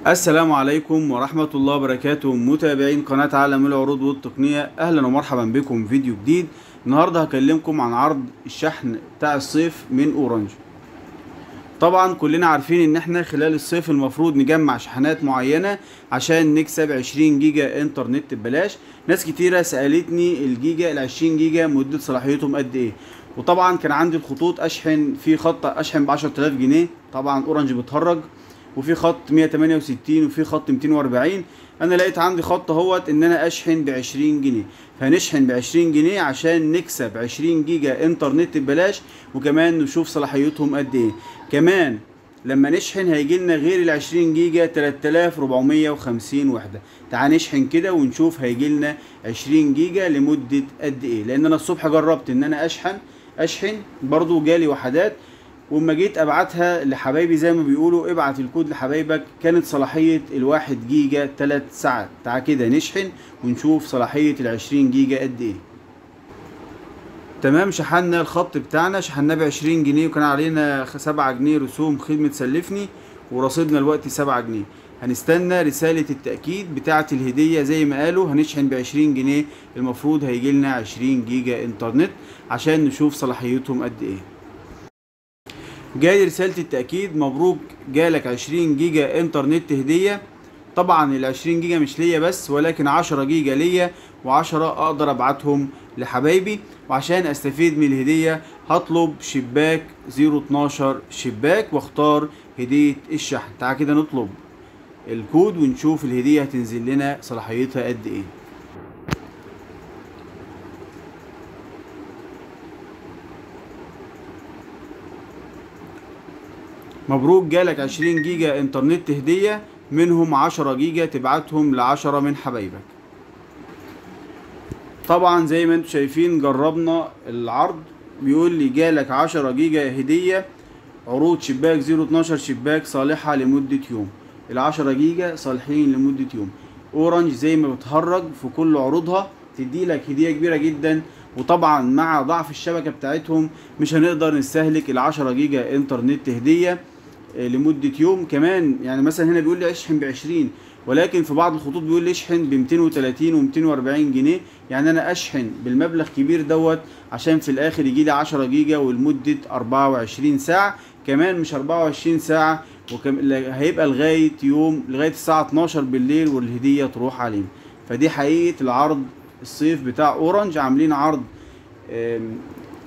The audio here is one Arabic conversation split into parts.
السلام عليكم ورحمة الله وبركاته، متابعين قناة عالم العروض والتقنية. أهلا ومرحبا بكم في فيديو جديد. النهاردة هكلمكم عن عرض الشحن بتاع الصيف من أورنج. طبعا كلنا عارفين ان احنا خلال الصيف المفروض نجمع شحنات معينة عشان نكسب 20 جيجا انترنت ببلاش. ناس كتيرة سألتني الجيجا 20 جيجا مدة صلاحيتهم قد ايه، وطبعا كان عندي الخطوط اشحن في خط اشحن ب 10000 جنيه. طبعا اورنج بتهرج، وفي خط 168 وفي خط 240. انا لقيت عندي خط اهوت ان انا اشحن ب 20 جنيه، فهنشحن ب 20 جنيه عشان نكسب 20 جيجا انترنت ببلاش، وكمان نشوف صلاحيتهم قد ايه. كمان لما نشحن هيجي لنا غير ال 20 جيجا 3450 وحده. تعال نشحن كده ونشوف هيجي لنا 20 جيجا لمده قد ايه، لان انا الصبح جربت ان انا اشحن برضو جالي وحدات، وما جيت ابعتها لحبايبي زي ما بيقولوا ابعت الكود لحبايبك، كانت صلاحية الواحد جيجا 3 ساعات. تعال كده نشحن ونشوف صلاحية ال20 جيجا قد ايه. تمام، شحنا الخط بتاعنا، شحناه ب20 جنيه وكان علينا 7 جنيه رسوم خدمة سلفني، ورصيدنا الوقت 7 جنيه. هنستنى رسالة التأكيد بتاعة الهدية زي ما قالوا. هنشحن ب20 جنيه، المفروض هيجي لنا 20 جيجا انترنت عشان نشوف صلاحيتهم قد ايه. جاي رسالة التأكيد، مبروك جالك 20 جيجا انترنت هدية. طبعا ال20 جيجا مش ليا بس، ولكن 10 جيجا ليا و10 اقدر ابعتهم لحبايبي. وعشان استفيد من الهدية هطلب شباك 012 شباك واختار هدية الشحن. تعال كده نطلب الكود ونشوف الهدية هتنزل لنا صلاحيتها قد ايه. مبروك جالك 20 جيجا انترنت هدية، منهم 10 جيجا تبعتهم ل10 من حبايبك. طبعا زي ما انتم شايفين جربنا العرض، بيقول لي جالك 10 جيجا هدية، عروض شباك 012 شباك صالحة لمدة يوم. ال10 جيجا صالحين لمدة يوم. اورنج زي ما بتهرج في كل عروضها تدي لك هدية كبيرة جدا، وطبعا مع ضعف الشبكة بتاعتهم مش هنقدر نستهلك ال10 جيجا انترنت هدية لمدة يوم. كمان يعني مثلا هنا بيقول لي اشحن ب20، ولكن في بعض الخطوط بيقول لي اشحن ب 230 و240 جنيه. يعني انا اشحن بالمبلغ كبير دوت عشان في الاخر يجي لي 10 جيجا ولمدة 24 ساعة. كمان مش 24 ساعة، هيبقى لغاية الساعة 12 بالليل والهدية تروح علينا. فدي حقيقة العرض الصيف بتاع اورنج. عاملين عرض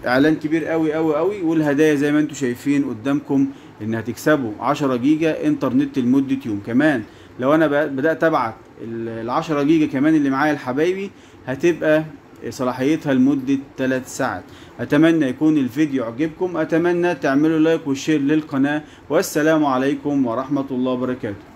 اعلان كبير قوي قوي قوي، والهدايا زي ما انتم شايفين قدامكم ان هتكسبوا 10 جيجا انترنت لمدة يوم. كمان لو انا بدأت ابعت ال10 جيجا كمان اللي معايا لحبايبي هتبقى صلاحيتها لمدة 3 ساعات. اتمنى يكون الفيديو عجبكم، اتمنى تعملوا لايك وشير للقناة، والسلام عليكم ورحمة الله وبركاته.